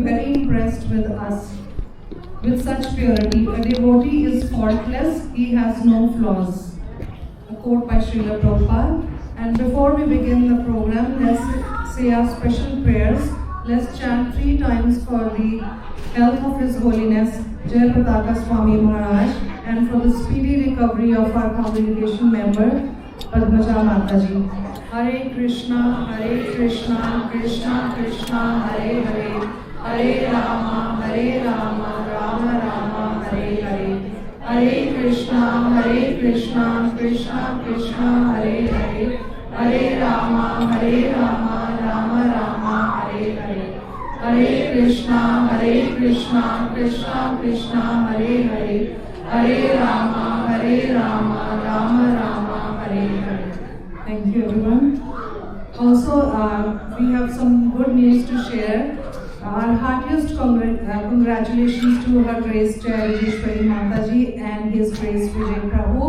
very impressed with us. With such purity, a devotee is faultless, he has no flaws. A quote by Srila Prabhupada. And before we begin the program, let's say our special prayers. Let's chant 3 times for the health of His Holiness Jai Pataka Swami Maharaj and for the speedy recovery of our congregation member Padmaja Mataji. Hare Krishna, Krishna Krishna, Hare Hare, Hare Rama, Rama Rama, Hare Hare. Hare Krishna, Krishna Krishna, Hare Hare, Hare Rama, Rama Rama, Hare Hare. Hare Krishna, Krishna Krishna, Hare Hare, Hare Rama, Rama Rama, Hare Hare. Thank you, everyone. Also, we have some good news to share. Our heartiest congratulations to Her Grace Chaitanya Mataji and His Grace Vijay Prabhu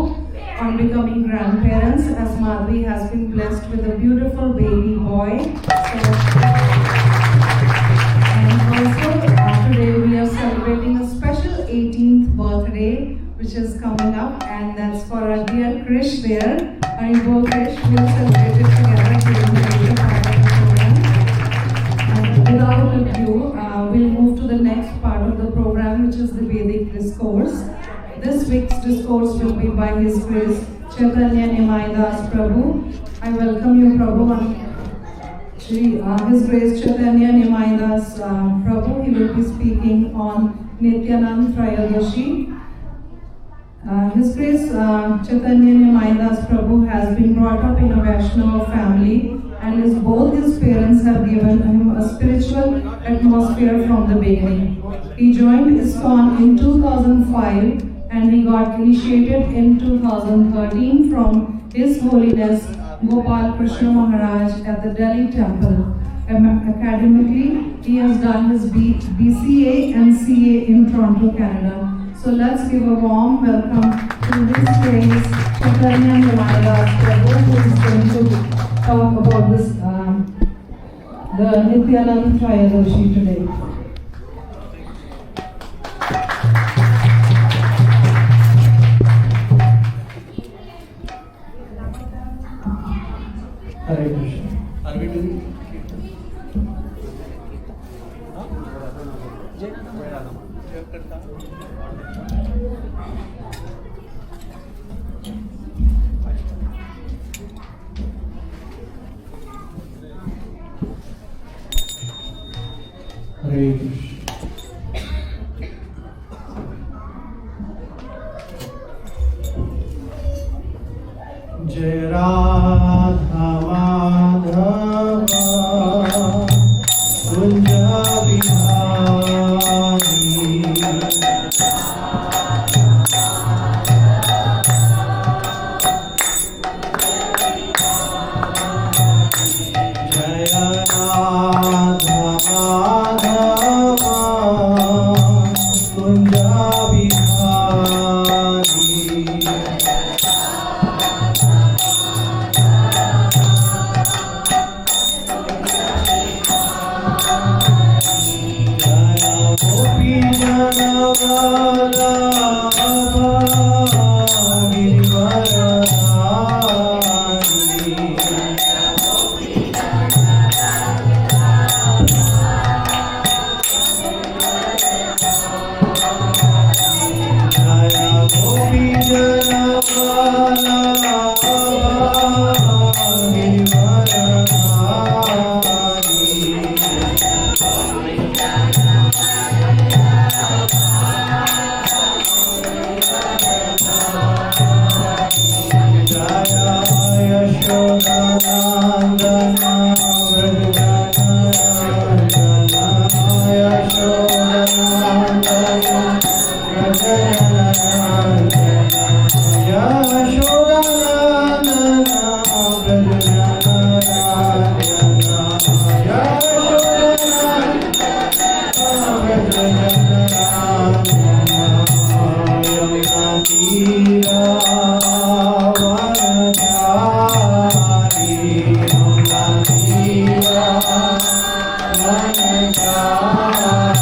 on becoming grandparents, as Madhvi has been blessed with a beautiful baby boy. And also today we are celebrating a special 18th birthday which is coming up, and that's for our dear Krish there. Haribol Krish, we'll celebrate it together during the later part of the program. And without ado, we'll move to the next part of the program, which is the Vedic discourse. This week's discourse will be by His Grace Chaitanya Nimai Das Prabhu. I welcome you, Prabhu. His Grace Chaitanya Nimai Das Prabhu. He will be speaking on Nityananda Trayodashi. His Grace Chaitanya Nimai Das Prabhu has been brought up in a Vaishnava family, and both his parents have given him a spiritual atmosphere from the beginning. He joined iskcon in 2005 and he got initiated in 2013 from His Holiness Gopal Krishna Maharaj at the Delhi Temple. Academically, he has done his BCA and CA in Toronto, Canada. So let's give a warm welcome to His Grace Chaitanya Nimai Das Prabhu, who is going to talk about this, the Nityananda Trayodashi today. Hare Krishna. Are we doing? Hare Krishna. Jai Radha Madhava Kunja Bihari Jai Radha Madhava Kunja Bihari Jai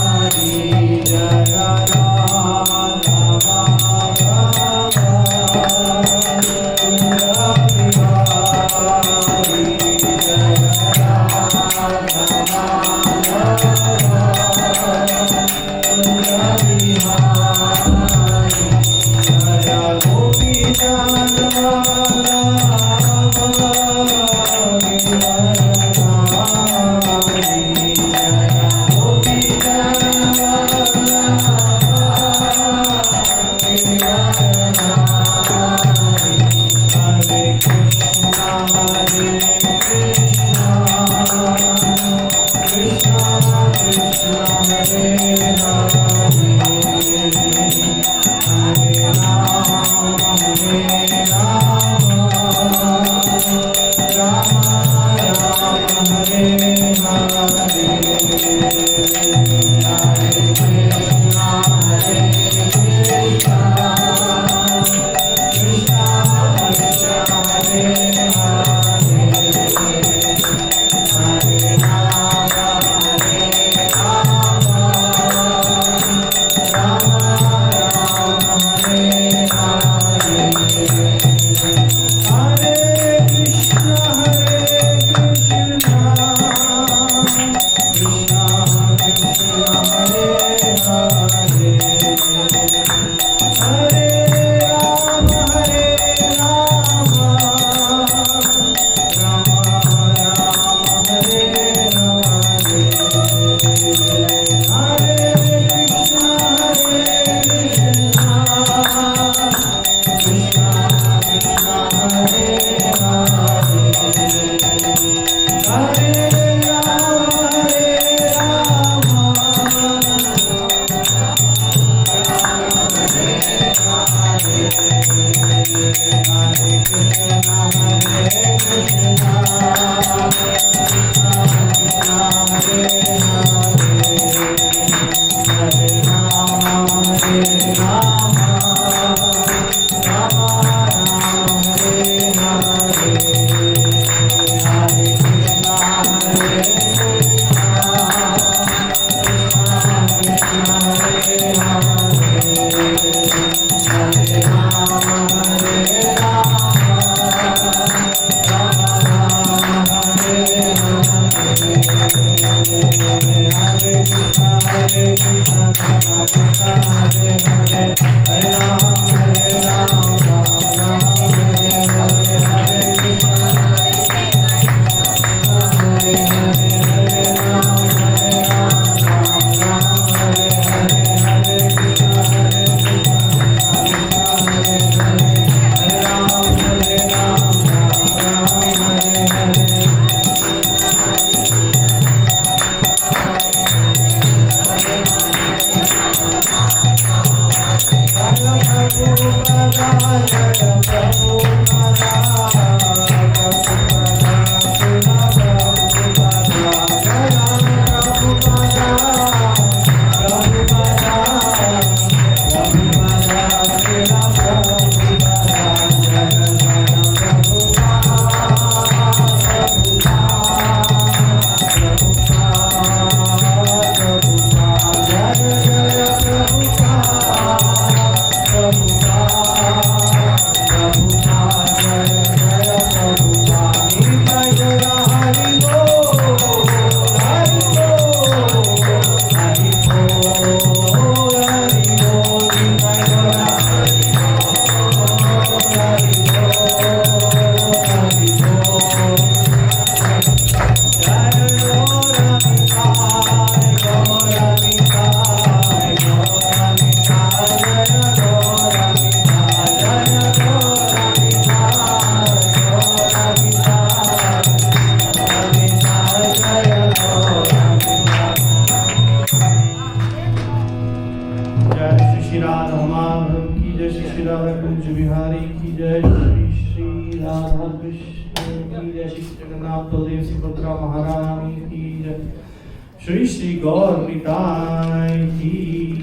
Shri Shri Gaur Nitai ki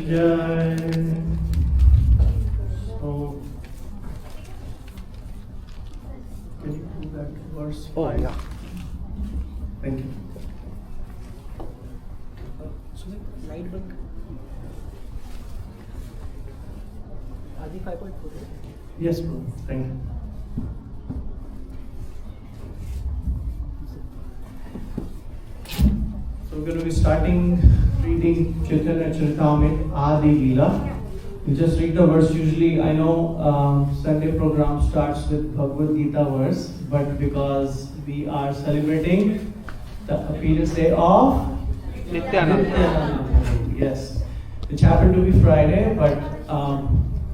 jai. So, can you pull that verse? Oh, yeah. Thank you. Light bunk. Adi 5.4. Yes, bro. Thank you. So we're going to be starting reading Chaitanya Charitamrita Adi Leela. We just read the verse. Usually, I know Sunday program starts with Bhagavad Gita verse, but because we are celebrating the appearance day of Nityananda. Yes, which happened to be Friday, but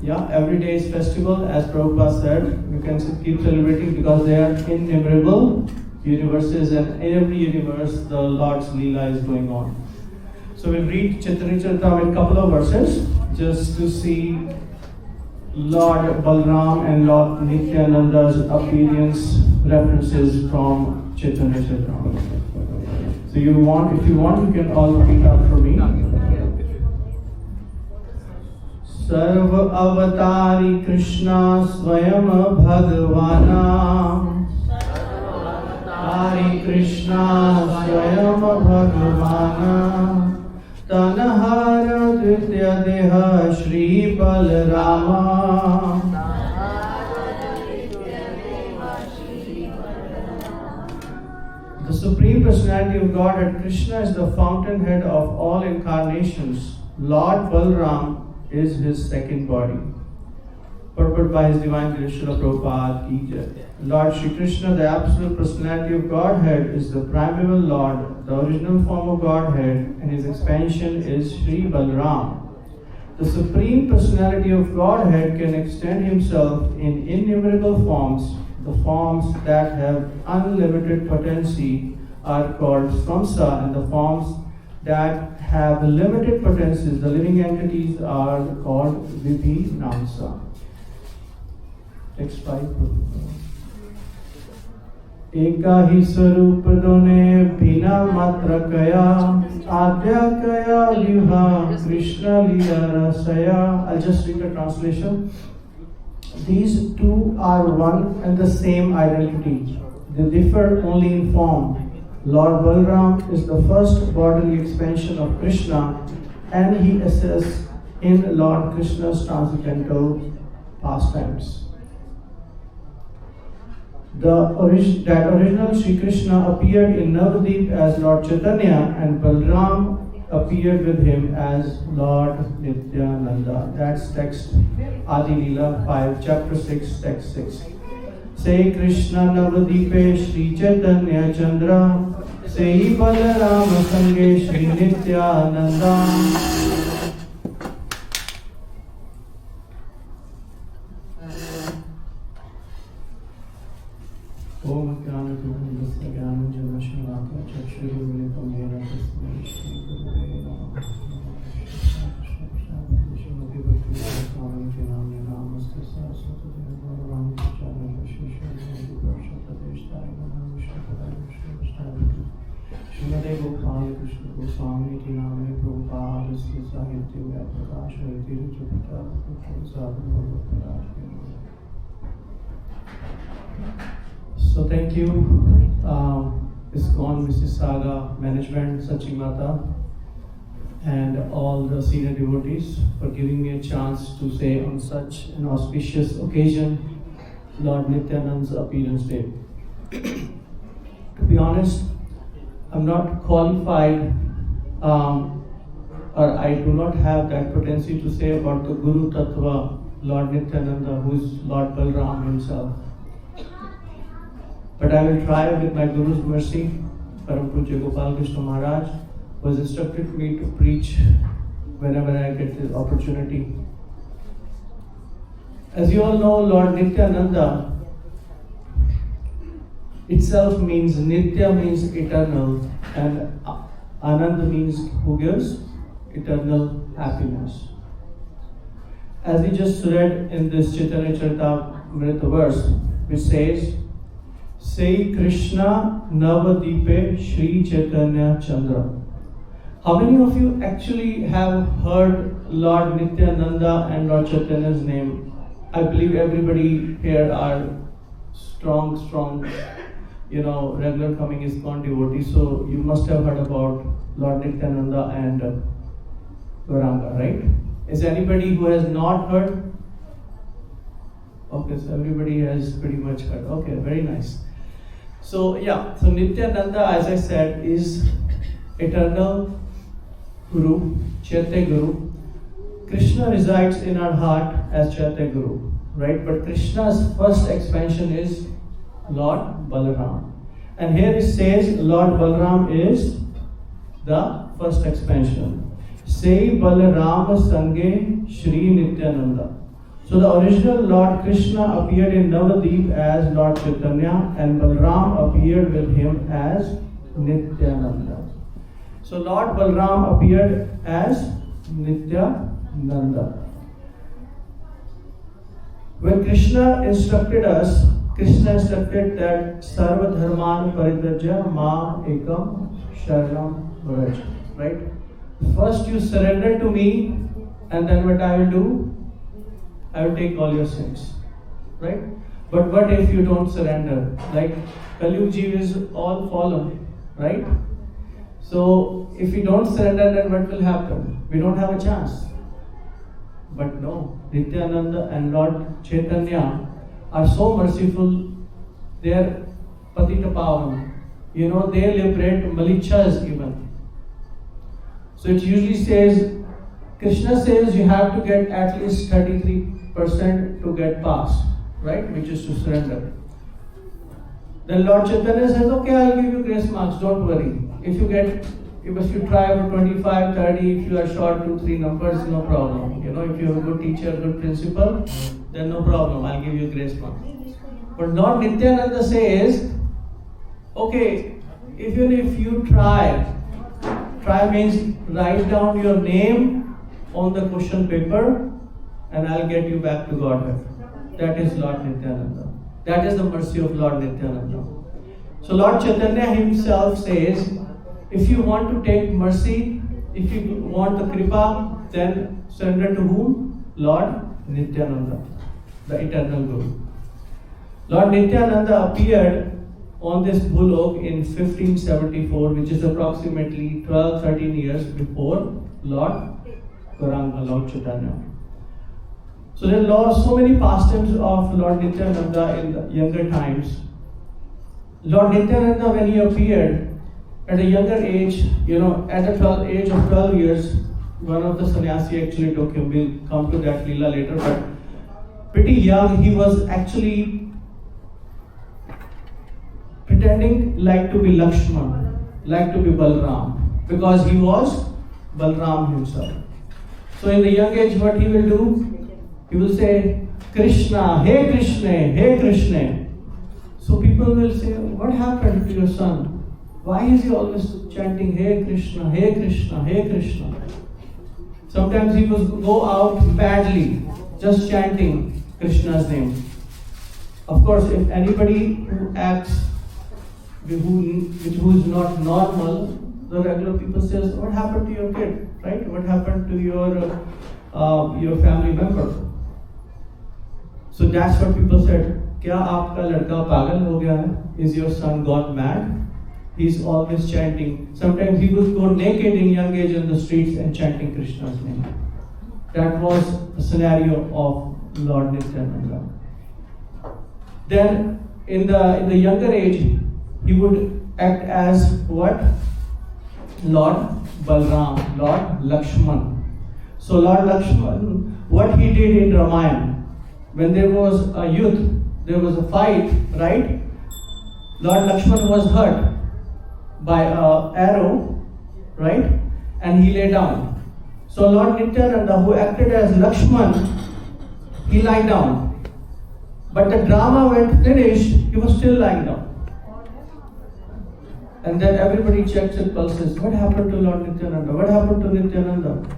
yeah, every day is festival. As Prabhupada said, we can keep celebrating because they are innumerable universes, and in every universe the Lord's Leela is going on. So we'll read Chaitanya Charitamrita, a couple of verses, just to see Lord Balram and Lord Nityananda's appearance references from Chaitanya Charitamrita. So if you want, you can all repeat after me. सर्व अवतारी कृष्णा स्वयं भगवाना हरि कृष्णा स्वयं भगवाना तनहर द्वितीय देह Shri Balarama The Supreme Personality of Godhead Krishna is the fountainhead of all incarnations. Lord Balram is his second body. Purport by His Divine Grace Srila Prabhupada ki jai. Lord Shri Krishna, the absolute personality of Godhead, is the primeval Lord, the original form of Godhead, and his expansion is Sri Balram. The Supreme Personality of Godhead can extend himself in innumerable forms. The forms that have unlimited potency are called samsa, and the forms that have limited potencies, the living entities, are called vibhinamsa. Text 5. Eka hi sarup done bina matra kaya adya kaya vyuha Krishna liya rasaya. I'll just read the translation. These two are one and the same identity. They differ only in form. Lord Balram is the first bodily expansion of Krishna, and he assists in Lord Krishna's transcendental pastimes. That original Sri Krishna appeared in Navadvip as Lord Chaitanya, and Balram appeared with him as Lord Nityananda. That's text Adi Leela 5, chapter 6, text 6. Say Krishna Navadipe Shri Chaitanya Chandra, Say Balarama Sange Shri Nityananda. Om Jnana Gurudasya Jnana Janmashanata Chakshuri Militam Yena Tasmai Shri Gurave Namaha. Shrimati Bhakti Swami Jinami Namaste Saraswati Bhagavan Chana Shishya Nadi Prasha Pradesh Tarigana Vishnu Padaya Vishnu Vishnu Shrimati Gopal Krishna Goswami Jinami Prabhupada Sri Sahitya Vyapakash Riti Ruchapita Sadhu Bhagavad. So thank you, iskconmississauga management, Sachimata, and all the senior devotees for giving me a chance to say on such an auspicious occasion, Lord Nityananda's appearance day. To be honest, I'm not qualified, or I do not have that potency to say about the Guru Tattva, Lord Nityananda, who is Lord Balram himself. But I will try with my Guru's mercy. Param Pujya Gopal Krishna Maharaj was instructed me to preach whenever I get the opportunity. As you all know, Lord Nityananda itself means, Nitya means eternal, and Anand means who gives eternal happiness. As we just read in this Chaitanya Charitamrita verse, which says, Say Krishna Navadipe Shri Chaitanya Chandra. How many of you actually have heard Lord Nityananda and Lord Chaitanya's name? I believe everybody here are strong, regular coming iskcon devotees. So you must have heard about Lord Nityananda and Gauranga, right? Is anybody who has not heard? Okay, so everybody has pretty much heard. Okay, very nice. So Nityananda, as I said, is eternal Guru, Chaitya Guru. Krishna resides in our heart as Chaitya Guru, right? But Krishna's first expansion is Lord Balaram. And here it says Lord Balaram is the first expansion. Say Balaram Sange Shri Nityananda. So the original Lord Krishna appeared in Navadvip as Lord Chaitanya, and Balram appeared with him as Nityananda. So Lord Balram appeared as Nityananda. When Krishna instructed us, Krishna instructed that Sarva Dharman Parityajya Ma Ekam Sharanam Vraj. Right? First you surrender to me, and then what I will do? I will take all your sins. Right? But what if you don't surrender? Like Kaliyug Jeev is all fallen. Right? So if we don't surrender, then what will happen? We don't have a chance. But no, Nityananda and Lord Chaitanya are so merciful. They are Patita Pavan. They liberate Malichas even. So it usually says, Krishna says you have to get at least 33% to get past, right? Which is to surrender. Then Lord Chaitanya says, okay, I'll give you grace marks, don't worry. If you try for 25, 30, if you are short 2-3 numbers, no problem. If you have a good teacher, good principal, then no problem, I'll give you grace marks. But Lord Nityananda says, okay, even if you try means write down your name on the question paper and I'll get you back to Godhead. That is Lord Nityananda. That is the mercy of Lord Nityananda. So Lord Chaitanya himself says, if you want to take mercy, if you want the kripa, then surrender to whom? Lord Nityananda, the eternal Guru. Lord Nityananda appeared on this Bhulok in 1574, which is approximately 12-13 years before Lord Gauranga, Lord Chaitanya. So there are so many pastimes of Lord Nityananda in the younger times. Lord Nityananda, when he appeared at a younger age, at the age of 12 years, one of the sannyasi actually took him. We'll come to that Leela later, but pretty young, he was actually pretending like to be Lakshman, like to be Balram, because he was Balram himself. So in the young age, what he will do? He will say, Krishna, Hey Krishna, Hey Krishna. So people will say, what happened to your son? Why is he always chanting, Hey Krishna, Hey Krishna, Hey Krishna? Sometimes he will go out badly, just chanting Krishna's name. Of course, if anybody who acts, who is not normal, the regular people says, what happened to your kid, right? What happened to your family member? So that's what people said. Kya aapka ladka pagal ho gaya hai? Is your son gone mad? He's always chanting. Sometimes he would go naked in young age in the streets and chanting Krishna's name. That was the scenario of Lord Nityananda. Then in the younger age, he would act as what? Lord Balram, Lord Lakshman. So Lord Lakshman, what he did in Ramayana, when there was a youth, there was a fight, right? Lord Lakshman was hurt by an arrow, right? And he lay down. So Lord Nityananda, who acted as Lakshman, he lay down. But the drama when finished, he was still lying down. And then everybody checks his pulses. What happened to Lord Nityananda? What happened to Nityananda?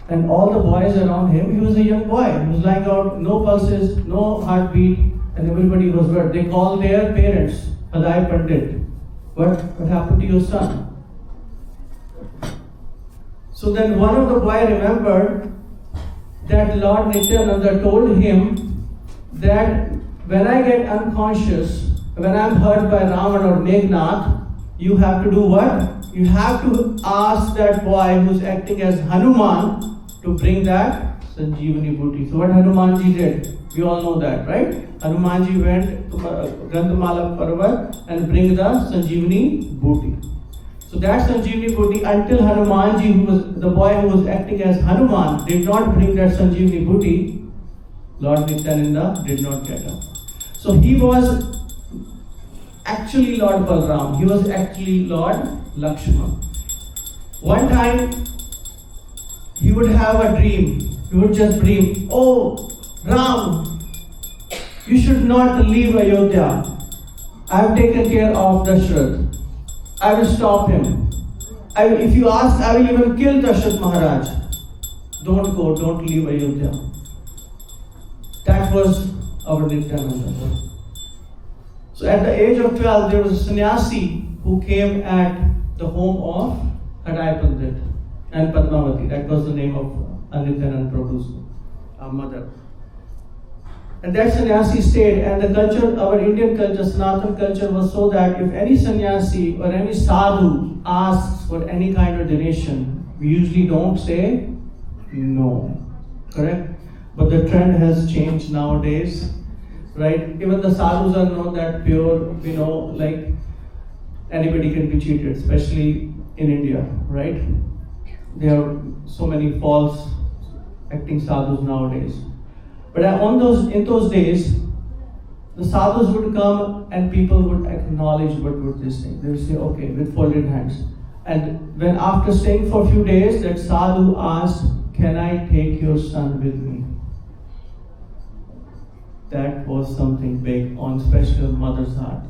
And all the boys around him, he was a young boy. He was lying out, no pulses, no heartbeat, and everybody was worried. They called their parents, Adai Pandit. What happened to your son? So then one of the boys remembered that Lord Nityananda told him that when I get unconscious, when I'm hurt by Ravan or Meghnad, you have to do what? You have to ask that boy who's acting as Hanuman to bring that Sanjeevani booty. So what Hanumanji did? We all know that, right? Hanumanji went to Gandhamala Parvat and bring the Sanjeevani booty. So that Sanjeevani booty, until Hanumanji, who was the boy who was acting as Hanuman, did not bring that Sanjeevani booty, Lord Nityananda did not get up. So he was actually Lord Balram. He was actually Lord Lakshman. One time, he would have a dream. He would just dream, oh, Ram, you should not leave Ayodhya. I have taken care of Dashrath. I will stop him. If you ask, I will even kill Dasharatha Maharaj. Don't go, don't leave Ayodhya. That was our Nityananda. So at the age of 12, there was a sannyasi who came at the home of Hadai Pandit and Padmavati. That was the name of Nityananda Prabhu's mother. And that sannyasi stayed, and the culture, our Indian culture, Sanatan culture was so that if any sannyasi or any sadhu asks for any kind of donation, we usually don't say no. Correct? But the trend has changed nowadays, right? Even the sadhus are not that pure, like anybody can be cheated, especially in India, right? There are so many false acting sadhus nowadays. But in those days, the sadhus would come and people would acknowledge what would they say. They would say, okay, with folded hands. And when after staying for a few days, that sadhu asked, can I take your son with me? That was something big on special mother's heart.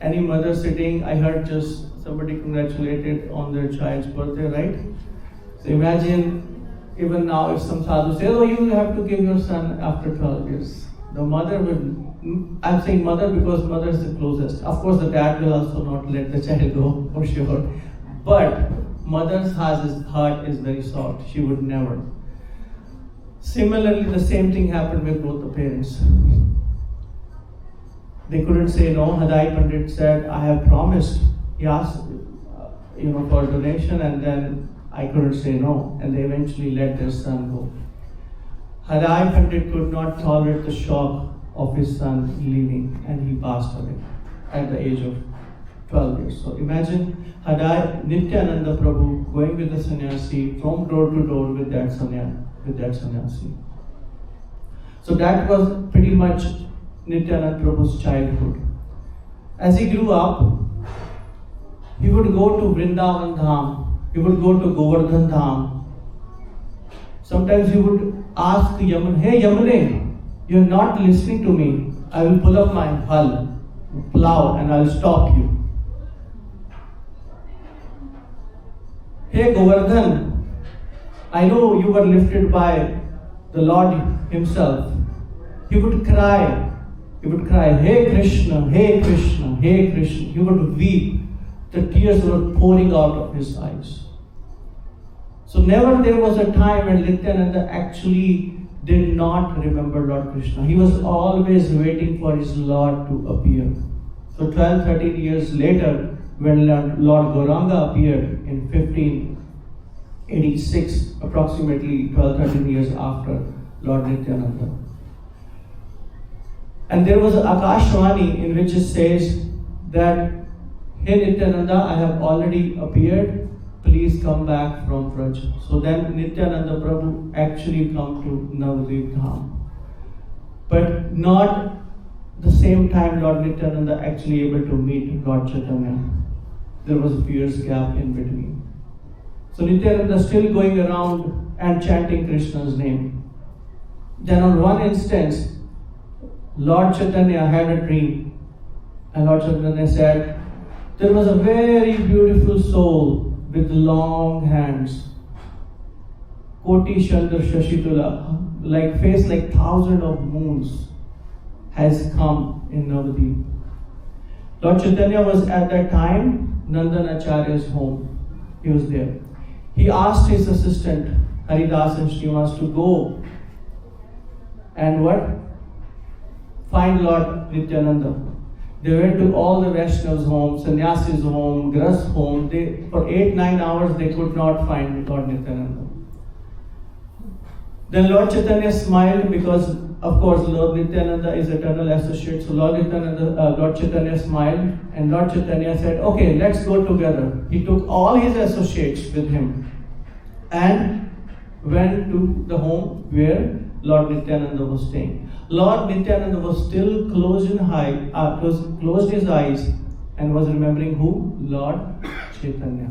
Any mother sitting, I heard just somebody congratulated on their child's birthday, right? So imagine, even now, if some sadhu says, oh, you have to give your son after 12 years. The mother will, I'm saying mother because mother is the closest. Of course, the dad will also not let the child go, for sure. But mother's heart is very soft. She would never. Similarly, the same thing happened with both the parents. They couldn't say no. Hadai Pandit said, I have promised. He asked, for donation, and then I couldn't say no, and they eventually let their son go. Hadai Pandit could not tolerate the shock of his son leaving, and he passed away at the age of 12 years. So imagine Nityananda Prabhu going with the sannyasi from door to door with that sannyasi. So that was pretty much Nityananda Prabhu's childhood. As he grew up, he would go to Vrindavan Dham. He would go to Govardhan Dham. Sometimes he would ask Yamun, hey Yamune, you're not listening to me. I will pull up my plow, and I'll stop you. Hey Govardhan, I know you were lifted by the Lord himself. He would cry. Hey Krishna, hey Krishna, hey Krishna. He would weep. The tears were pouring out of his eyes. So never there was a time when Nityananda actually did not remember Lord Krishna. He was always waiting for his Lord to appear. So 12-13 years later, when Lord Gauranga appeared in 1586, approximately 12-13 years after Lord Nityananda. And there was an Akashvani in which it says that, hey Nityananda, I have already appeared. Please come back from Braj. So then Nityananda Prabhu actually come to Navadvip Dham. But not the same time Lord Nityananda actually able to meet Lord Chaitanya. There was a few years gap in between. So Nityananda still going around and chanting Krishna's name. Then on one instance, Lord Chaitanya had a dream. And Lord Chaitanya said, there was a very beautiful soul with long hands. Koti Chandra Shashitula, like face like thousands of moons, has come in Navadvip. Lord Chaitanya was at that time Nandan Acharya's home. He was there. He asked his assistant Haridas and Srinivas to go and find Lord Nityananda. They went to all the Vaishnavas' home, Sannyasis' home, Grah's home. For 8-9 hours they could not find Lord Nityananda. Then Lord Chaitanya smiled because, of course, Lord Nityananda is eternal associate. So Lord Chaitanya smiled, and Lord Chaitanya said, okay, let's go together. He took all his associates with him and went to the home where Lord Nityananda was staying. Lord Nityananda was still closed his eyes and was remembering who? Lord Chaitanya.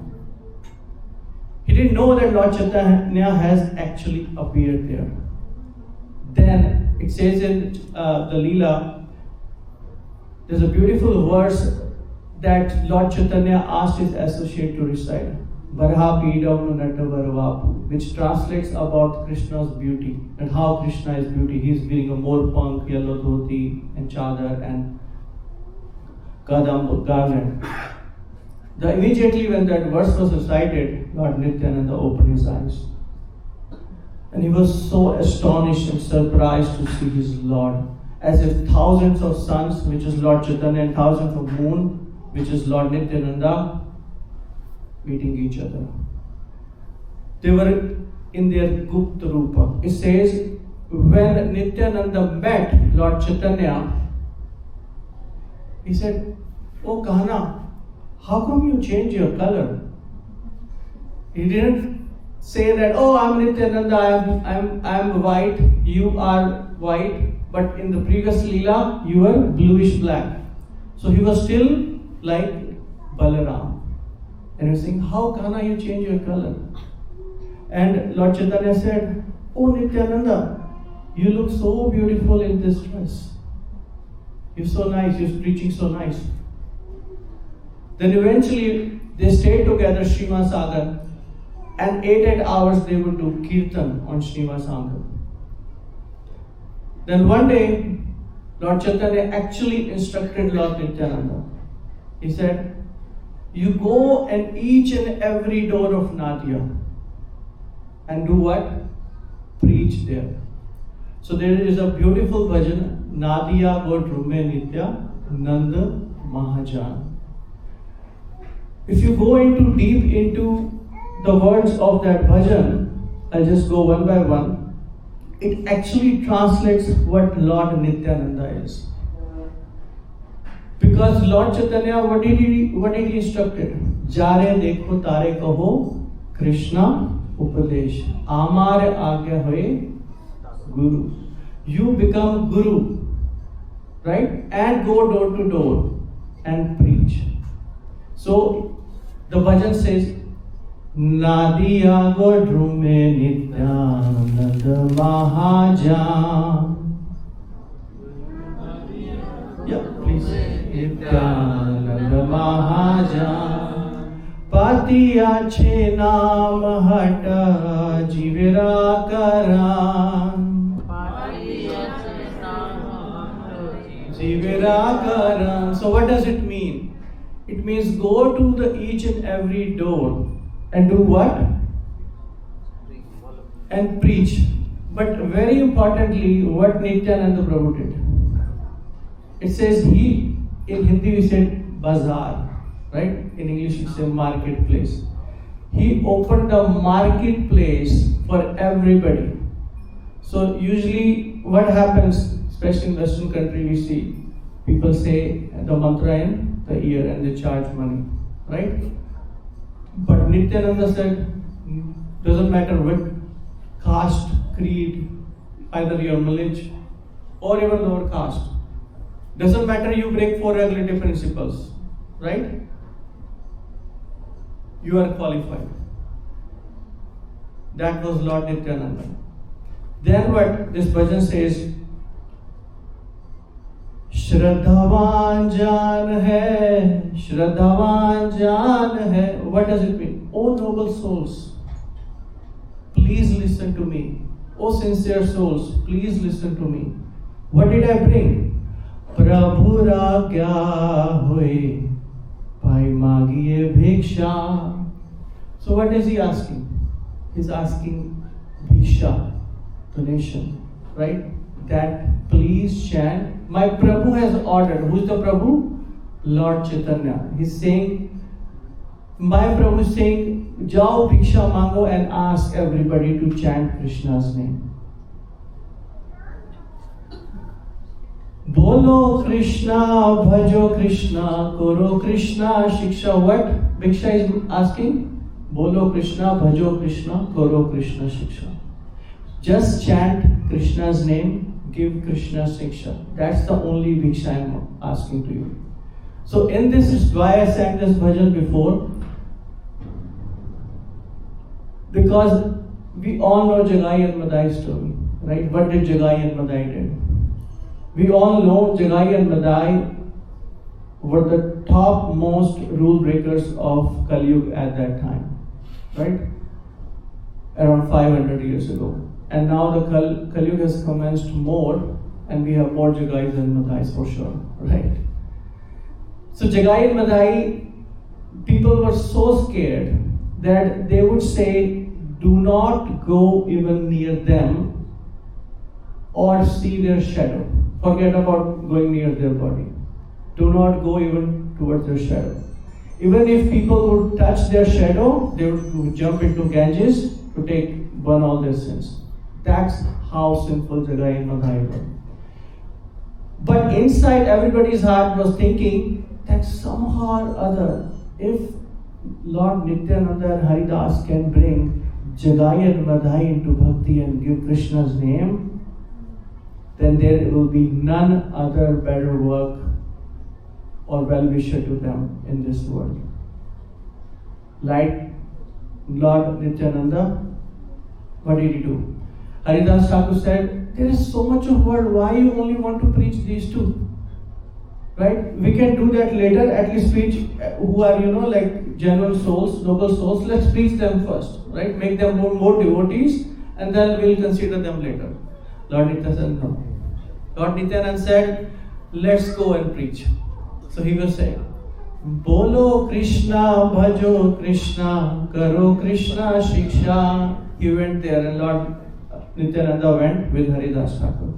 He didn't know that Lord Chaitanya has actually appeared there. Then it says in the Leela, there's a beautiful verse that Lord Chaitanya asked his associate to recite. Varha Pidam Natavarvap, which translates about Krishna's beauty and how Krishna is beauty. He is wearing a more punk, yellow dhoti and chadar and kadam garment. Immediately when that verse was recited, Lord Nityananda opened his eyes. And he was so astonished and surprised to see his Lord, as if thousands of suns, which is Lord Chaitanya, and thousands of moon, which is Lord Nityananda, meeting each other. They were in their Gupta Rupa. It says, when Nityananda met Lord Chaitanya, he said, "Oh Kahana, how come you change your color?" He didn't say that, "Oh, I'm Nityananda, I'm white, you are white, but in the previous Leela, you were bluish black." So he was still like Balaram. And he was saying, "How can you change your color?" And Lord Chaitanya said, "Oh Nityananda, you look so beautiful in this dress. You're so nice, you're preaching so nice." Then eventually they stayed together, Srimad and 8 hours they would do kirtan on Srimad. Then one day, Lord Chaitanya actually instructed Lord Nityananda. He said, "You go and each and every door of Nadia and do what? Preach there." So there is a beautiful bhajan, Nadia Godrume Nitya Nanda Mahajan. If you go deep into the words of that bhajan, I'll just go one by one. It actually translates what Lord Nityananda is. Because Lord Chaitanya, what did he instructed? Jare dekho tare kaho Krishna upadesh. Amare agya hoye Guru. You become Guru, right? And go door to door and preach. So the bhajan says, Nadia Godrume Nityananda Mahajan. Yeah, please. Nityananda Mahajan. Patiya che naam hata jivira karan. Jivira karan. So what does it mean? It means go to the each and every door and do what? And preach. But very importantly, what Nityananda Prabhu did. It says he, in Hindi we said bazaar, right? In English we say marketplace. He opened a marketplace for everybody. So usually what happens, especially in Western country, we see people say the mantra in the ear and they charge money, right? But Nityananda said, doesn't matter what caste, creed, either your village or even lower caste. Doesn't matter you break 4 regulative principles, right? You are qualified. That was Lord Nityananda. Then what this bhajan says, Shraddhavan Jan hai, Shraddhavan Jan hai. What does it mean? Oh noble souls, please listen to me. Oh sincere souls, please listen to me. What did I bring? Prabhu Ragya hoye, Pai Magiye Bhiksha. So what is he asking? He's asking Bhiksha, donation, right? That please chant. My Prabhu has ordered. Who is the Prabhu? Lord Chaitanya. He's saying, my Prabhu is saying, Jao Bhiksha Mango and ask everybody to chant Krishna's name. Bolo Krishna, Bhajo Krishna, Koro Krishna, Shiksha. What Bhiksha is asking? Bolo Krishna, Bhajo Krishna, Koro Krishna, Shiksha. Just chant Krishna's name, give Krishna Shiksha. That's the only Bhiksha I am asking to you. So in this is why I sang this bhajan before. Because we all know Jagai and Madai's story, right? What did Jagai and Madai did? We all know Jagai and Madai were the topmost rule breakers of Kali Yuga at that time, right? Around 500 years ago. And now the Kali Yuga has commenced more, and we have more Jagais and Madhais for sure, right? So Jagai and Madhai, people were so scared that they would say, do not go even near them or see their shadow. Forget about going near their body. Do not go even towards their shadow. Even if people would touch their shadow, they would jump into Ganges to burn all their sins. That's how sinful Jagai and Madhai were. But inside everybody's heart was thinking that somehow or other, if Lord Nityananda and Haridas can bring Jagai and Madhai into bhakti and give Krishna's name, then there will be none other better work or well-wisher to them in this world. Like Lord Nityananda, what did he do? Haridas Thakur said, there is so much of world, why you only want to preach these two? Right? We can do that later, at least preach who are, like genuine souls, noble souls. Let's preach them first, right? Make them more devotees, and then we'll consider them later. Lord Nityananda said, no. Lord Nityananda said, let's go and preach. So he was saying, Bolo Krishna, Bhajo Krishna, Karo Krishna Shiksha. He went there, and Lord Nityananda went with Haridas Thakur.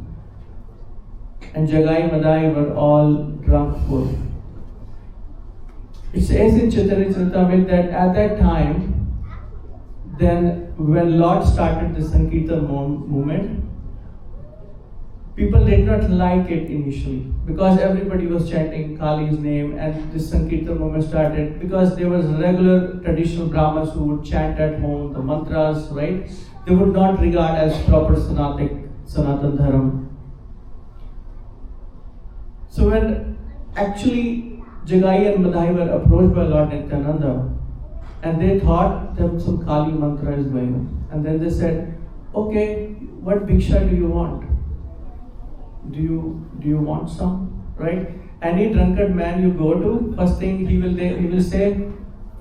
And Jagai and Madhai were all drunk full. It says in Chaitanya Charitamrita that at that time, then when Lord started the Sankirtan movement, people did not like it initially because everybody was chanting Kali's name, and this Sankirtan movement started because there was regular traditional Brahmanas who would chant at home the mantras, right? They would not regard as proper Sanatan Dharam. So when actually Jagai and Madhai were approached by Lord Nityananda, and they thought that some Kali mantra is going on, and then they said, okay, what bhiksha do you want? Do you want some? Right? Any drunkard man you go to, first thing he will say,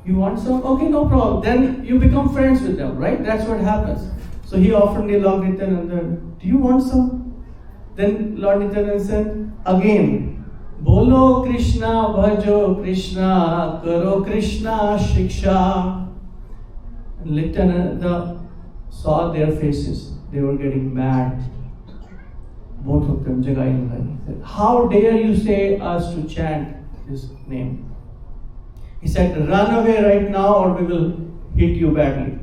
you want some? Okay, no problem. Then you become friends with them, right? That's what happens. So he offered Lord Nityananda, do you want some? Then Lord Nityananda said, again, Bolo Krishna, Bhajo Krishna, Karo Krishna Shiksha. And Nityananda saw their faces. They were getting mad. Both of them, Jagai and Madhai. Said, how dare you say us to chant his name? He said, run away right now or we will hit you badly.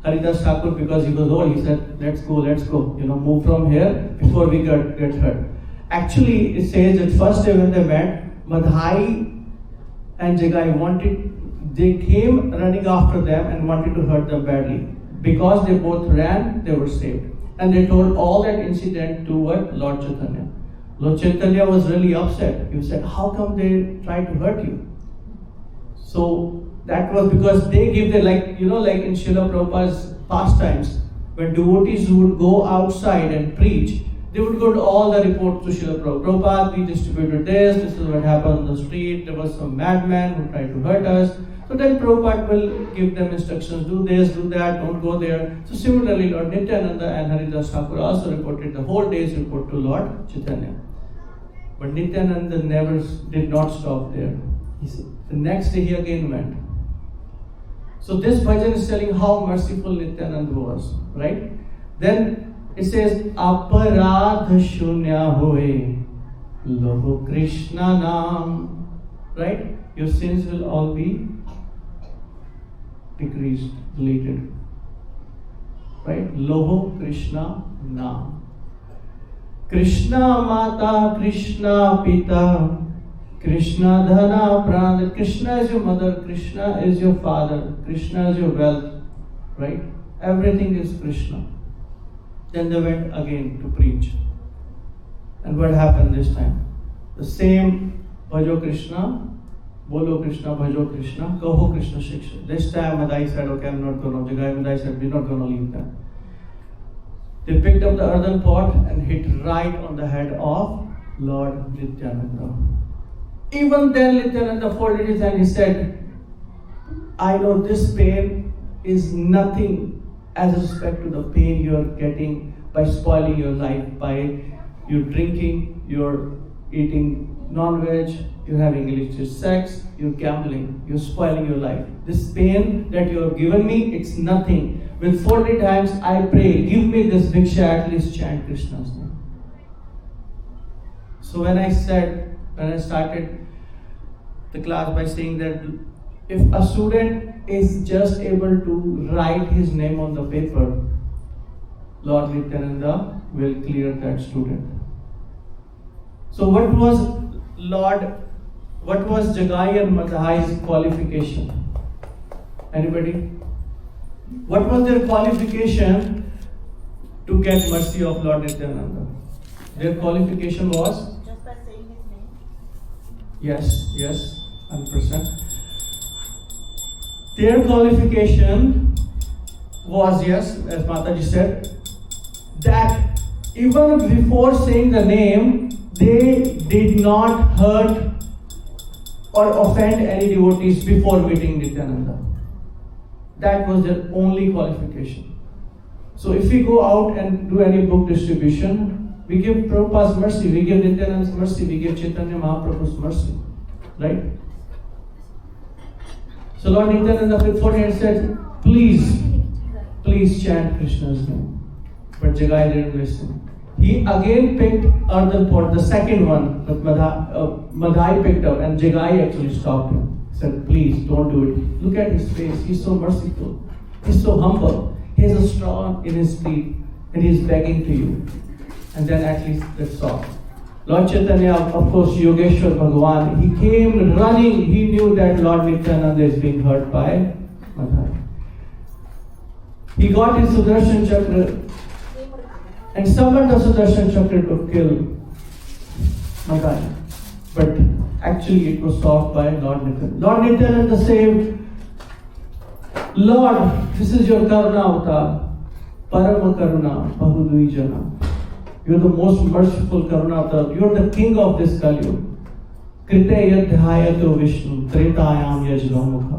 Haridas Thakur, because he was old, he said, let's go, move from here before we get hurt. Actually, it says that first day when they met, Madhai and Jagai they came running after them and wanted to hurt them badly. Because they both ran, they were saved. And they told all that incident to what? Lord Chaitanya. Lord Chaitanya was really upset. He said, how come they tried to hurt you? So that was because they give their, like in Srila Prabhupada's pastimes, when devotees would go outside and preach, they would go to all the reports to Srila Prabhupada. Prabhupada, we distributed this is what happened on the street, there was some madman who tried to hurt us. So then Prabhupada will give them instructions, do this, do that, don't go there. So similarly, Lord Nityananda and Haridas Thakur also reported the whole day's report to Lord Chaitanya. But Nityananda did not stop there. He said, the next day he again went. So this bhajan is telling how merciful Nityananda was, right? Then it says, Aparadh shunya hoye, loho Krishna naam. Right? Your sins will all be decreased, deleted. Right? Loho Krishna naam. Krishna Mata, Krishna Pita, Krishna Dhana Prana. Krishna is your mother, Krishna is your father, Krishna is your wealth. Right? Everything is Krishna. Then they went again to preach. And what happened this time? The same Bhajo Krishna, Bolo Krishna, Bhajo Krishna, Kaho Krishna Shiksha. This time Madhai said, okay, I'm not going to. Jagai Madhai said, we're not going to leave them. They picked up the earthen pot and hit right on the head of Lord Nityananda. Even then, Nityananda folded his hand. He said, I know this pain is nothing as respect to the pain you are getting by spoiling your life, by you drinking, you're eating non-veg, you're having illicit sex, you're gambling, you're spoiling your life. This pain that you have given me, it's nothing. With folded hands, I pray, give me this Bhiksha, at least chant Krishna's name. So when I started the class by saying that if a student is just able to write his name on the paper, Lord Nityananda will clear that student. So what was Jagai and Madhai's qualification? Anybody? What was their qualification to get mercy of Lord Nityananda? Their qualification was? Just by saying his name? Yes, 100%. Their qualification was, yes, as Mataji said, that even before saying the name, they did not hurt or offend any devotees before meeting Nityananda. That was their only qualification. So if we go out and do any book distribution, we give Prabhupada's mercy, we give Nityananda's mercy, we give Chaitanya Mahaprabhu's mercy. Right? So Lord Nityananda with forehead said, please chant Krishna's name. But Jagai didn't listen. He again picked earthen pot, the second one, but Madhai picked up, and Jagai actually stopped him. He said, please don't do it. Look at his face, he's so merciful, he's so humble, he has a straw in his feet, and he's begging to you. And then at least that's all. Lord Chaitanya, of course, Yogeshwar Bhagavan, he came running, he knew that Lord Nityananda is being hurt by Madhai. He got his Sudarshan Chakra and summoned the Sudarshan Chakra to kill Madhai. But actually it was solved by Lord Nityananda. Lord Nityananda said, Lord, this is your Karuna Avatar, Parama Karuna, Bahudui Jana. You are the most merciful Karuna Avatar. You are the king of this Kali. Krite yadhyayato Vishnu, Tretayam yajgamukha,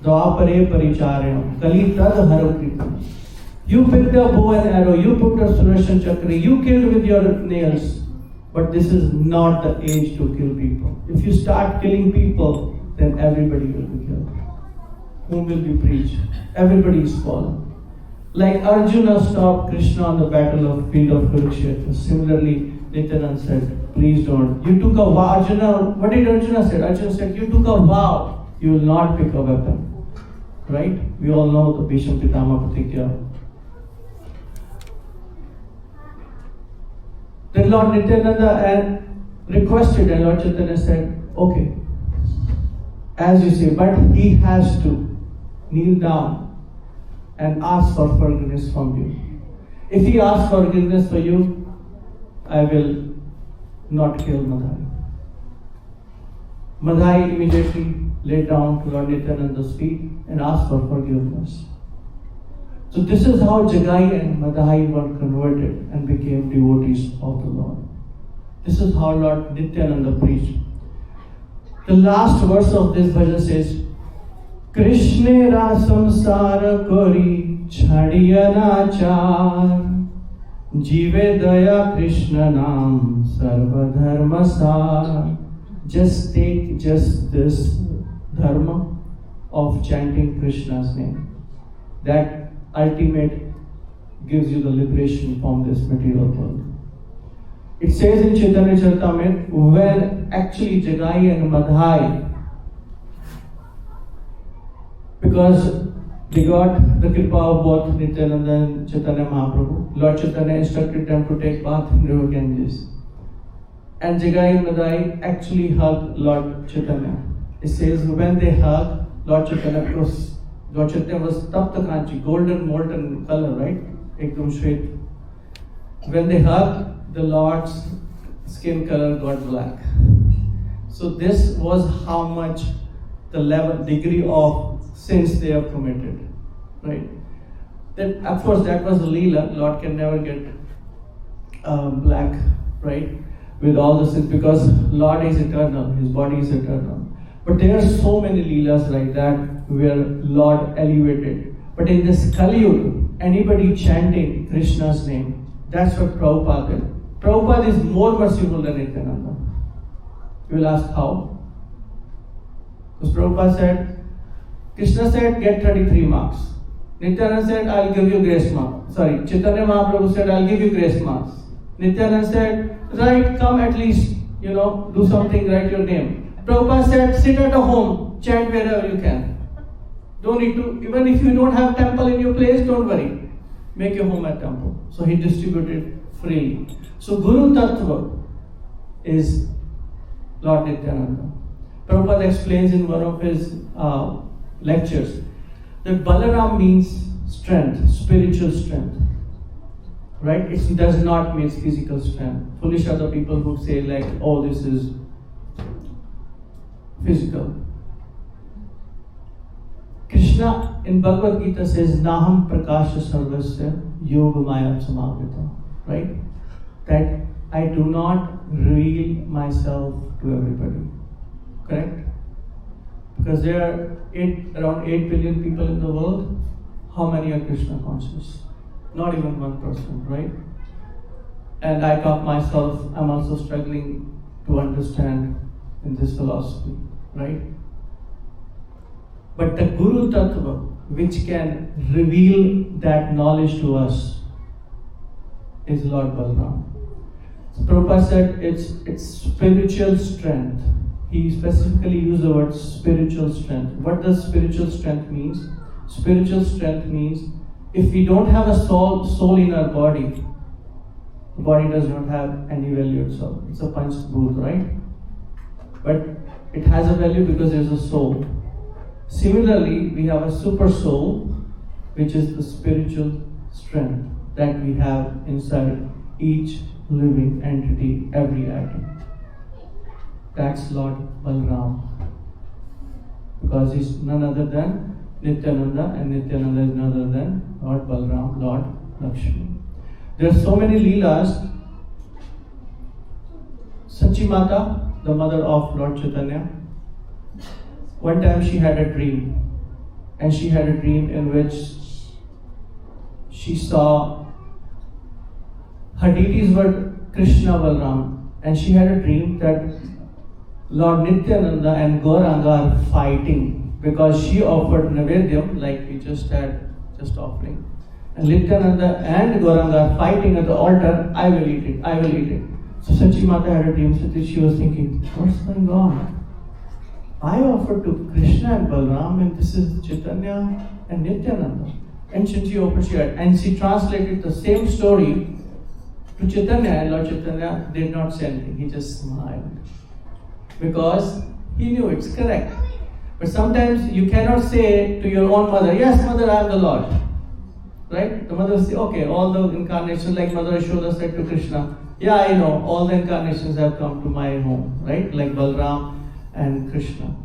Dvapare paricharyam, Kali tad haram kritam. You picked up bow and arrow, you put a Sudarshan Chakra, you killed with your nails. But this is not the age to kill people. If you start killing people, then everybody will be killed. Whom will be preached? Everybody is fallen. Like Arjuna stopped Krishna on the field of Kurukshetra. Similarly, Nityananda said, please don't. You took a vow. Arjuna, what did Arjuna say? Arjuna said, you took a vow. You will not pick a weapon. Right? We all know the Bhishma Pitama Pratikya. Then Lord Nityananda requested, and Lord Chaitanya said, okay, as you say, but he has to kneel down and ask for forgiveness from you. If he asks forgiveness for you, I will not kill Madhai. Madhai immediately laid down to Lord Nityananda's feet and asked for forgiveness. So this is how Jagai and Madhai were converted and became devotees of the Lord. This is how Lord Nityananda preached. The last verse of this bhajan says, Krishnera samsara kori chhadiyanachar, Jive daya Krishna nam sarva dharma sar. Just take this dharma of chanting Krishna's name. That ultimate gives you the liberation from this material world. It says in Chaitanya Charitamrita, when actually Jagai and Madhai, because they got the kripa of both Nityananda and Chaitanya Mahaprabhu, Lord Chaitanya instructed them to take bath in river Ganges. And Jagai and Madhai actually hugged Lord Chaitanya. It says when they hugged, Lord Chaitanya was tapta kanchi, golden molten color, right? Ekdam shwet. When they hugged, the Lord's skin color got black. So this was how much the level, degree of sins they have committed, right? Then of course that was the Leela. Lord can never get black, right? with all the sins, because Lord is eternal, His body is eternal. But there are so many leelas like that where Lord elevated. But in this Kali Yuga, anybody chanting Krishna's name, that's what Prabhupada did. Prabhupada is more merciful than Nityananda. You will ask how? Because Prabhupada said, Krishna said, get 33 marks. Nityananda said, I'll give you grace marks. Sorry, Chaitanya Mahaprabhu said, I'll give you grace marks. Nityananda said, right, come at least, do something, write your name. Prabhupada said, sit at a home, chant wherever you can. Don't need to, even if you don't have temple in your place, don't worry. Make your home a temple. So he distributed freely. So Guru Tattva is Lord Nityananda. Prabhupada explains in one of his lectures that Balaram means strength, spiritual strength. Right? It does not mean physical strength. Foolish are the people who say like, oh, this is physical. Krishna in Bhagavad Gita says, Naham Prakasha Sarvasya Yoga Maya Samavita. Right? That I do not reveal myself to everybody. Correct? Because there are around 8 billion people in the world. How many are Krishna conscious? Not even 1%, right? And I talk myself, I'm also struggling to understand in this philosophy, right? But the Guru Tattva, which can reveal that knowledge to us, is Lord Balaram. So Prabhupada said it's spiritual strength. He specifically used the word spiritual strength. What does spiritual strength mean? Spiritual strength means if we don't have a soul in our body, the body does not have any value itself. It's a panch bhut, right? But it has a value because there's a soul. Similarly, we have a super soul, which is the spiritual strength that we have inside each living entity, every atom. That's Lord Balaram. Because he's none other than Nityananda, and Nityananda is none other than Lord Balaram, Lord Lakshmi. There are so many leelas. Sachi Mata, the mother of Lord Chaitanya, one time she had a dream. And she had a dream in which she saw her deities were Krishna, Balaram. And she had a dream that Lord Nityananda and Gauranga are fighting because she offered Navedyam, like we just had offering. And Nityananda and Gauranga are fighting at the altar. I will eat it, I will eat it. So Sachi Mata had a dream. So she was thinking, what's going on? I offered to Krishna and Balaram, and this is Chaitanya and Nityananda. And she opened her head and she translated the same story to Chaitanya, and Lord Chaitanya did not say anything. He just smiled. Because he knew it's correct. But sometimes you cannot say to your own mother, yes, mother, I am the Lord. Right? The mother will say, okay, all the incarnations, like Mother Yashoda said to Krishna, yeah, I know, all the incarnations have come to my home. Right? Like Balaram and Krishna.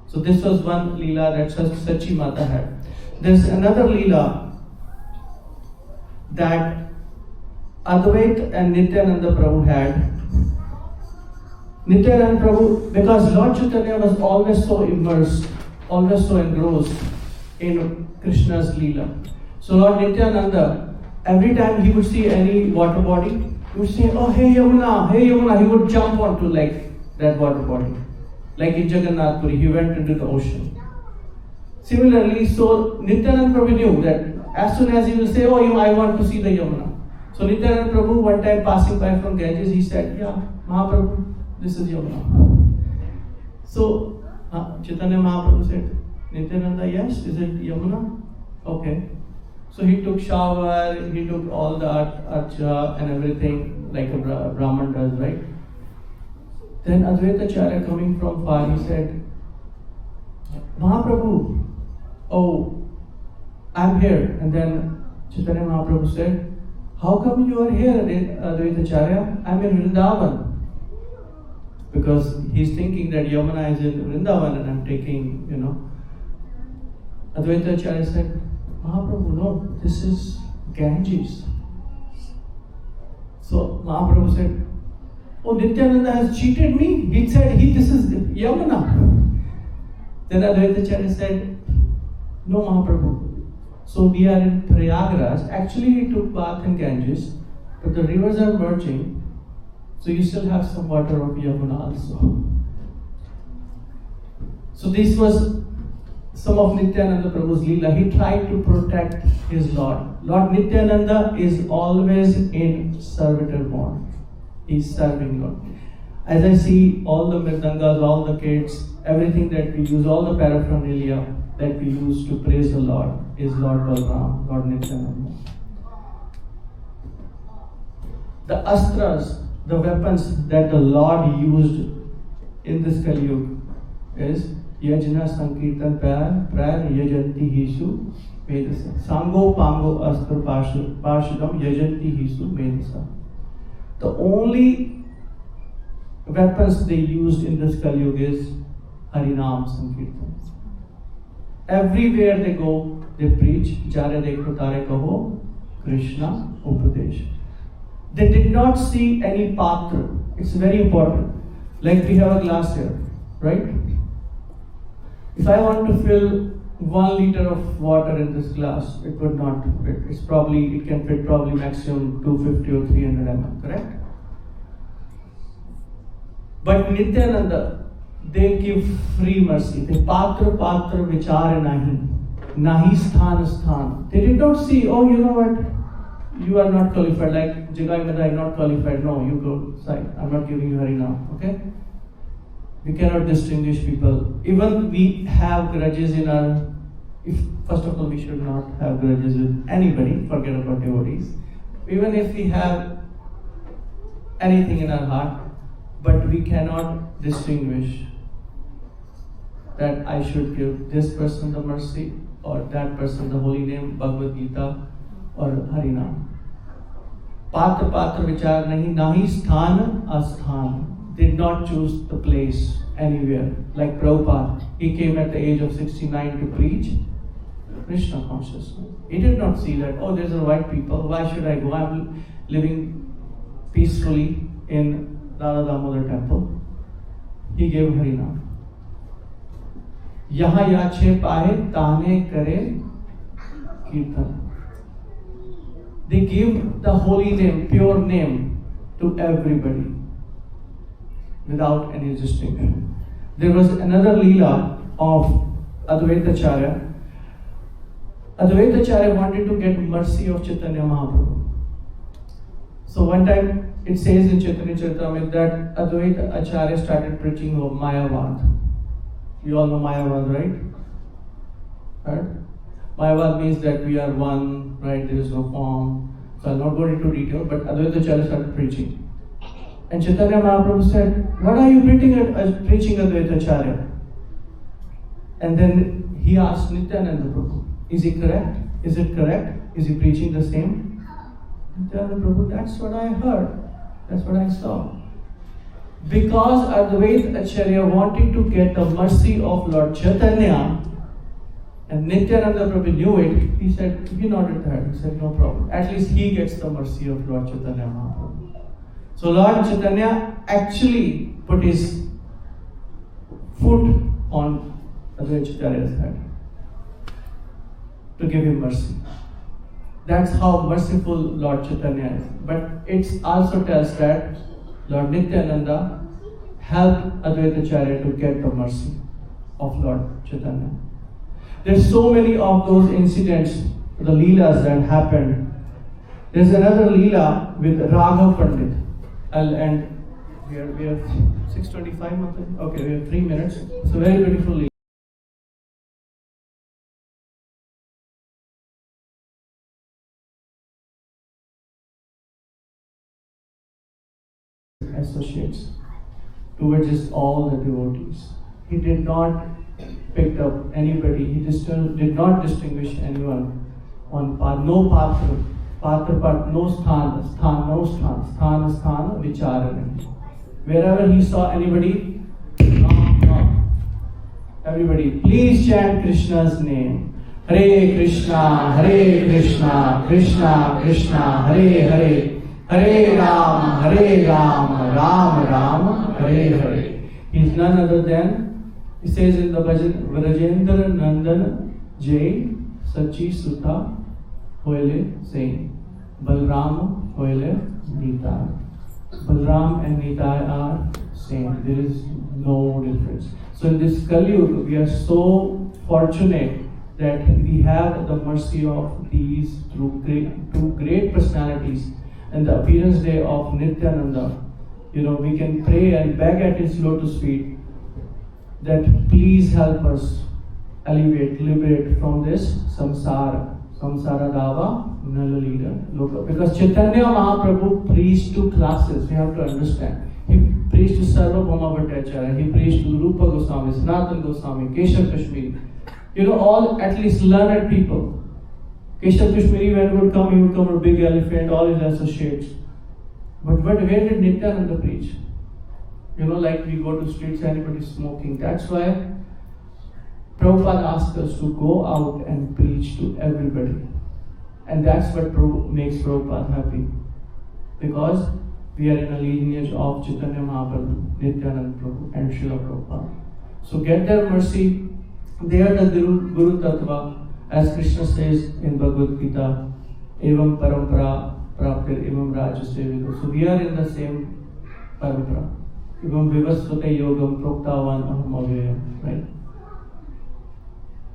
So this was one Leela that Sachi Mata had. There's another Leela that Advait and Nityananda Prabhu had. Nityananda Prabhu, because Lord Chaitanya was always so immersed, always so engrossed in Krishna's Leela. So Lord Nityananda, every time he would see any water body, he would say, oh, hey Yamuna, hey Yamuna. He would jump onto like that water body. Like in Jagannath Puri, he went into the ocean. Similarly, so Nityananda Prabhu knew that as soon as he will say, oh, I want to see the Yamuna. So Nityananda Prabhu, one time passing by from Ganges, he said, yeah, Mahaprabhu, this is Yamuna. So Chaitanya Mahaprabhu said, Nityananda, yes, is it Yamuna? Okay. So he took shower, he took all the archa and everything like a Brahman does, right? Then Advaitacharya coming from far, he said, Mahaprabhu, oh, I'm here. And then Chaitanya Mahaprabhu said, how come you are here, Advaitacharya? I'm in Vrindavan. Because he's thinking that Yamuna is in Vrindavan and I'm taking, Advaitacharya said, Mahaprabhu, no, this is Ganges. So Mahaprabhu said, oh, Nityananda has cheated me. He said, this is Yamuna. Then Advaita Acharya said, no, Mahaprabhu. So we are in Prayagraj. Actually, he took bath in Ganges, but the rivers are merging, so you still have some water of Yamuna also. So this was some of Nityananda Prabhu's Leela. He tried to protect his Lord. Lord Nityananda is always in servitor mode. He's serving Lord. As I see all the mridangas, all the kids, everything that we use, all the paraphernalia that we use to praise the Lord is Lord Balram, Lord Nityananda. The astras, the weapons that the Lord used in this Kali Yuga is Yajna Sankirtan Prayer Yajanti Hisu Medasa. Sango Pango Astra Parshadam Yajanti Hisu Medasa. The only weapons they used in this Kali Yuga is Harinam Sankirtan. Everywhere they go, they preach Jare Dekho Tare Kaho Krishna Upadesh. They did not see any patra. It's very important. Like we have a glass here, right? If I want to fill 1 liter of water in this glass, it would not fit. It can fit probably maximum 250 or 300 ml, correct? But Nityananda, they give free mercy. They patra vichar nahi sthan. They did not see, oh, you know what, you are not qualified. Like Jagai Mada, I'm not qualified. No, you go side. I'm not giving you Harinam. Okay? We cannot distinguish people. Even we have grudges in our. First of all, we should not have grudges with anybody. Forget about devotees. Even if we have anything in our heart, but we cannot distinguish that I should give this person the mercy or that person the holy name, Bhagavad Gita or Harinam. Patra vichar nahi sthan asthan. Did not choose the place anywhere. Like Prabhupada, he came at the age of 69 to preach Krishna consciousness. He did not see that, oh, there's a white people, why should I go? I'm living peacefully in Radha Damodar temple. He gave Harinam. Yaha yache pahe tahne kare kirtan. They give the holy name, pure name to everybody, without any distinction. There was another Leela of Advaita Acharya. Advaita Acharya wanted to get mercy of Chaitanya Mahaprabhu. So one time it says in Chaitanya Charitamrita that Advaita Acharya started preaching of Mayavad. You all know Mayavad, right? Mayavad means that we are one, right? There is no form. So I'll not go into detail, but Advaita Acharya started preaching. And Chaitanya Mahaprabhu said, what are you preaching Advaita Acharya? And then he asked Nityananda Prabhu, is he correct? Is it correct? Is he preaching the same? Nityananda Prabhu, that's what I heard. That's what I saw. Because Advaita Acharya wanted to get the mercy of Lord Chaitanya, and Nityananda Prabhu knew it, he said, he nodded the head. He said, no problem. At least he gets the mercy of Lord Chaitanya Mahaprabhu. So Lord Chaitanya actually put his foot on Advaita Acharya's head to give him mercy. That's how merciful Lord Chaitanya is. But it also tells that Lord Nityananda helped Advaita Acharya to get the mercy of Lord Chaitanya. There's so many of those incidents, the Leelas that happened. There's another Leela with Raghav Pandit. I'll end here. We have 6:25. Okay, we have 3 minutes. It's a very beautiful Leela. Associates towards all the devotees. He did not pick up anybody. He did not distinguish anyone on path. No patra, no sthana, vichara. Wherever he saw anybody, no. Everybody, please chant Krishna's name. Hare Krishna, Krishna Krishna, Hare Hare, Hare Ram, Ram Ram, Hare Hare. He is none other than, he says in the bhajan, Vrajendra Nandan Jai Sachi Sutta Hoile saying, Balram Hoile Nitai. Balram and Nitai are same. There is no difference. So in this Kali Yuga, we are so fortunate that we have the mercy of these two great personalities. And the appearance day of Nityananda, we can pray and beg at his lotus feet that please help us liberate from this samsara dava, nala leader, loka. Because Chaitanya Mahaprabhu preached two classes, we have to understand. He preached to Sarvabhauma Bhattacharya, he preached to Rupa Goswami, Sanatana Goswami, Keshav Kashmiri. All at least learned people. Keshav Kashmiri, when he would come with a big elephant, all his associates. But where did Nityananda preach? Like we go to streets, anybody smoking. That's why Prabhupada asked us to go out and preach to everybody. And that's what makes Prabhupada happy. Because we are in a lineage of Chaitanya Mahaprabhu, Nityananda Prabhu, and Srila Prabhupada. So get their mercy. They are the Guru Tattva. As Krishna says in Bhagavad Gita, Evam Parampara Praptir Evam Raja Sevido. So we are in the same parampara. Evam Vivasvate Yogam Proktavan Aham Avyayam. Right?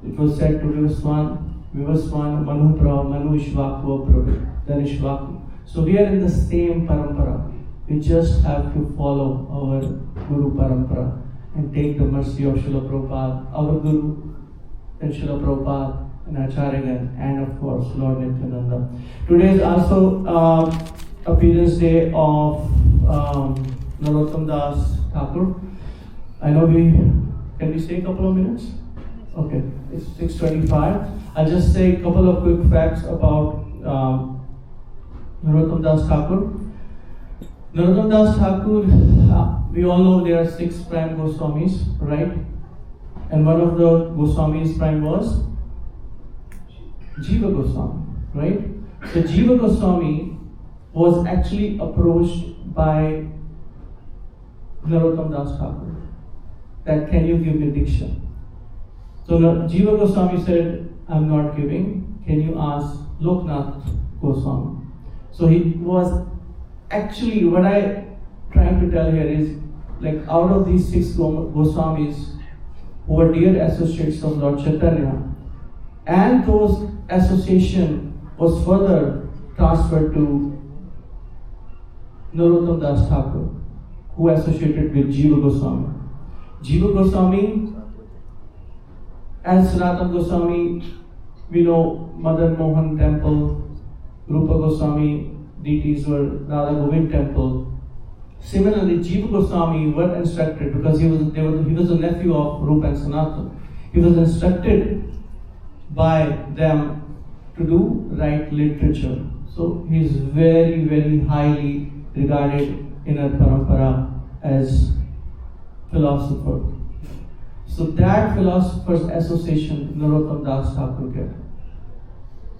It was said to Vivaswan Manu Pra Manu Ishvaku Prabhu. Then Ishvaku. So we are in the same parampara. We just have to follow our Guru Parampara and take the mercy of Srila Prabhupada, our Guru, and Srila Prabhupada, and Acharya, and of course Lord Nityananda. Today is also appearance day of Narottam Das Thakur. I know can we say a couple of minutes? Okay, it's 6:25. I'll just say a couple of quick facts about Narottam Das Thakur. Narottam Das Thakur, we all know there are 6 prime Goswamis, right? And one of the Goswamis prime was Jiva Goswami, right? So Jiva Goswami was actually approached by Narottam Das Thakur that can you give me diksha? So Jiva Goswami said, I'm not giving, can you ask Loknath Goswami? So he was actually, what I trying to tell here is, like out of these 6 Goswamis who were dear associates of Lord Chaitanya, and those association was further transferred to Narottam Das Thakur, who associated with Jiva Goswami. Jiva Goswami, as Sanatana Goswami, we know Madan Mohan temple, Rupa Goswami deities were Radha Govind temple. Similarly, Jiva Goswami were instructed, because he was a nephew of Rupa and Sanatana. He was instructed by them to do right literature. So he is very, very highly regarded in our parampara as philosopher. So that philosophers association Narottam Das Thakur get.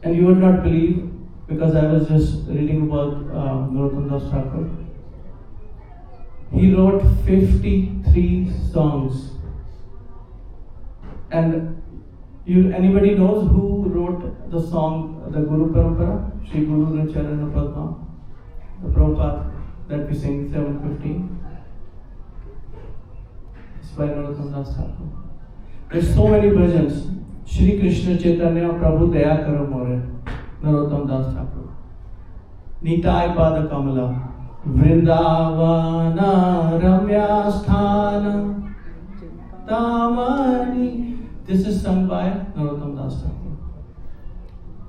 And you would not believe, because I was just reading about Narottam Das Thakur. He wrote 53 songs. And anybody knows who wrote the song, the Guru Parampara? Shri Guru Charana Padma, the Prabhupada that we sing 7:15. It's by Narottam Das Thakur. There's so many bhajans. Shri Krishna Chaitanya Prabhu Daya Karo More, Narottam Das Thakur. Nitai Pada Kamala, Vrindavana Ramya Sthana Tamani. This is sung by Narottam Das Thakur.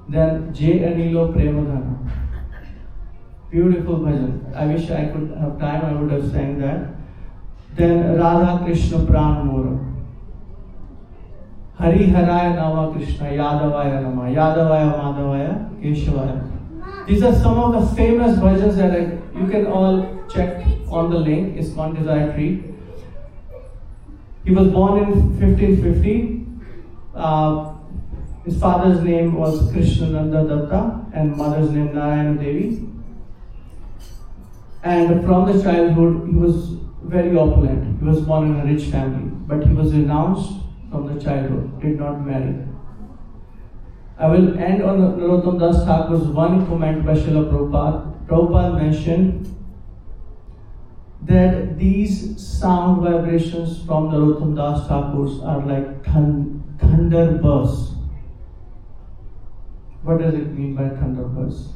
Then J. Anilo Premadhana. Beautiful bhajan. I wish I could have time, I would have sang that. Then Radha Krishna Pran Mora. Hari Haraya Nama Krishna Yadavaya Nama Yadavaya Madhavaya Keshavaya. These are some of the famous bhajans that you can all check on the link. iskcon Desire Tree. He was born in 1550. His father's name was Krishnananda Datta and mother's name Narayana Devi. And from the childhood, he was very opulent. He was born in a rich family, but he was renounced from the childhood, did not marry. I will end on Narottam Das Thakur's one comment by Srila Prabhupada. Prabhupada mentioned that these sound vibrations from Narottam Das Thakur's are like thunder bursts. What does it mean by thunder bursts?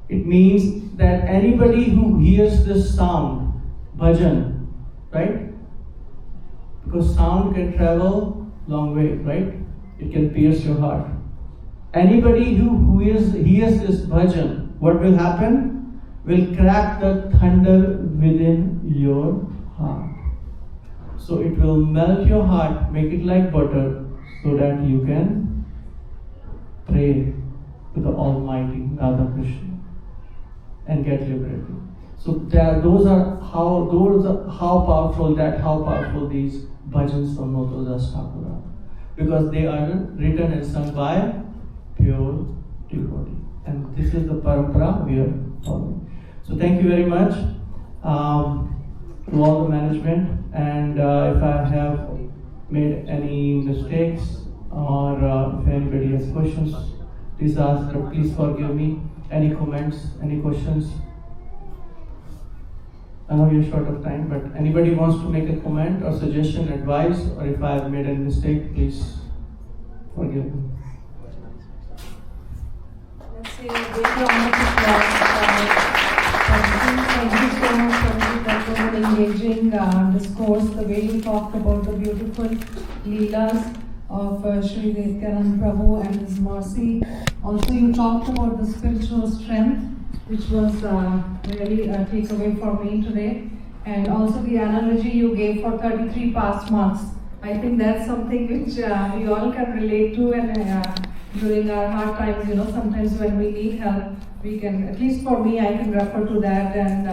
It means that anybody who hears this sound, bhajan, right? Because sound can travel long way, right? It can pierce your heart. Anybody who hears this bhajan, what will happen? Will crack the thunder within your heart. So it will melt your heart, make it like butter, so that you can pray to the Almighty Radha Krishna and get liberated. So those are how powerful these bhajans from Narottam Das Thakur are, because they are written and sung by pure devotee, and this is the parampara we are following. So thank you very much to all the management, and if I have made any mistakes or if anybody has questions, please ask, or please forgive me. Any comments, any questions? I know you're short of time, but anybody wants to make a comment or suggestion, advice, or if I have made any mistake, please forgive me. Let's say a big round of applause thank you so much for that was an engaging discourse, the way you talked about the beautiful leelas of Sri Nityananda Prabhu and his mercy. Also, you talked about the spiritual strength, which was really a takeaway for me today. And also the analogy you gave for 33 past months. I think that's something which we all can relate to, and during our hard times, sometimes when we need help, we can, at least for me, I can refer to that and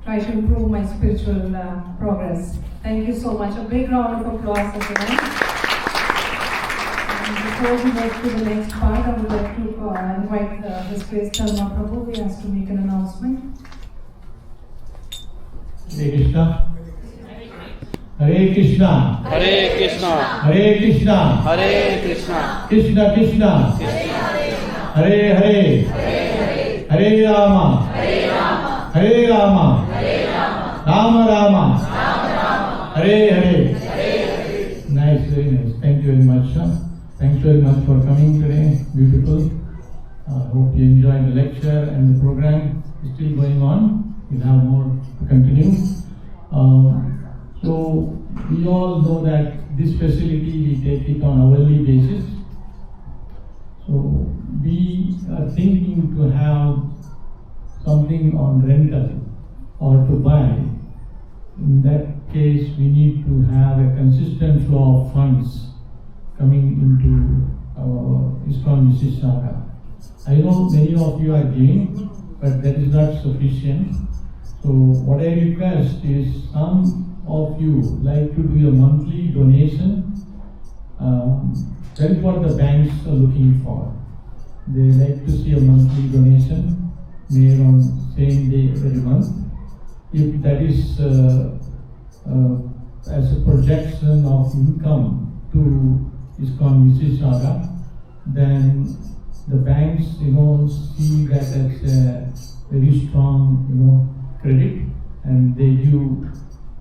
try to improve my spiritual progress. Thank you so much. A big round of applause everyone. Before we get to the next part, I would like to invite His Grace Dharma Prabhu. He has to make an announcement. Hare Krishna. Hare Krishna. Hare Krishna. Hare Krishna. Hare Krishna. Krishna Krishna. Hare Hare. Hare Rama. Hare Rama. Rama Rama. Hare Hare. Nice, very nice. Thank you very much, sir. Thanks very much for coming today. Beautiful. Hope you enjoyed the lecture, and the program is still going on. We'll have more to continue. So we all know that this facility, we take it on hourly basis. So we are thinking to have something on rental or to buy. In that case, we need to have a consistent flow of funds coming into our iskconmississauga. I know many of you are giving, but that is not sufficient. So what I request is some of you like to do a monthly donation. That is what the banks are looking for. They like to see a monthly donation made on same day every month. If that is as a projection of income to iskconmississauga, then the banks, see that as a very strong, credit, and they give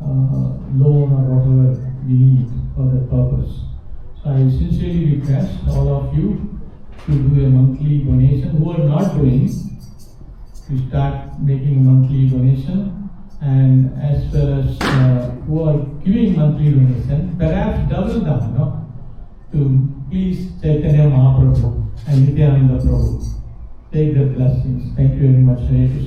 loan or whatever we need for that purpose. So I sincerely request all of you to do a monthly donation. Who are not doing, to start making a monthly donation, and as well as who are giving monthly donation, perhaps double down, to please Chaitanya Mahaprabhu and Nityananda Prabhu. Take the blessings. Thank you very much. Hare Krishna.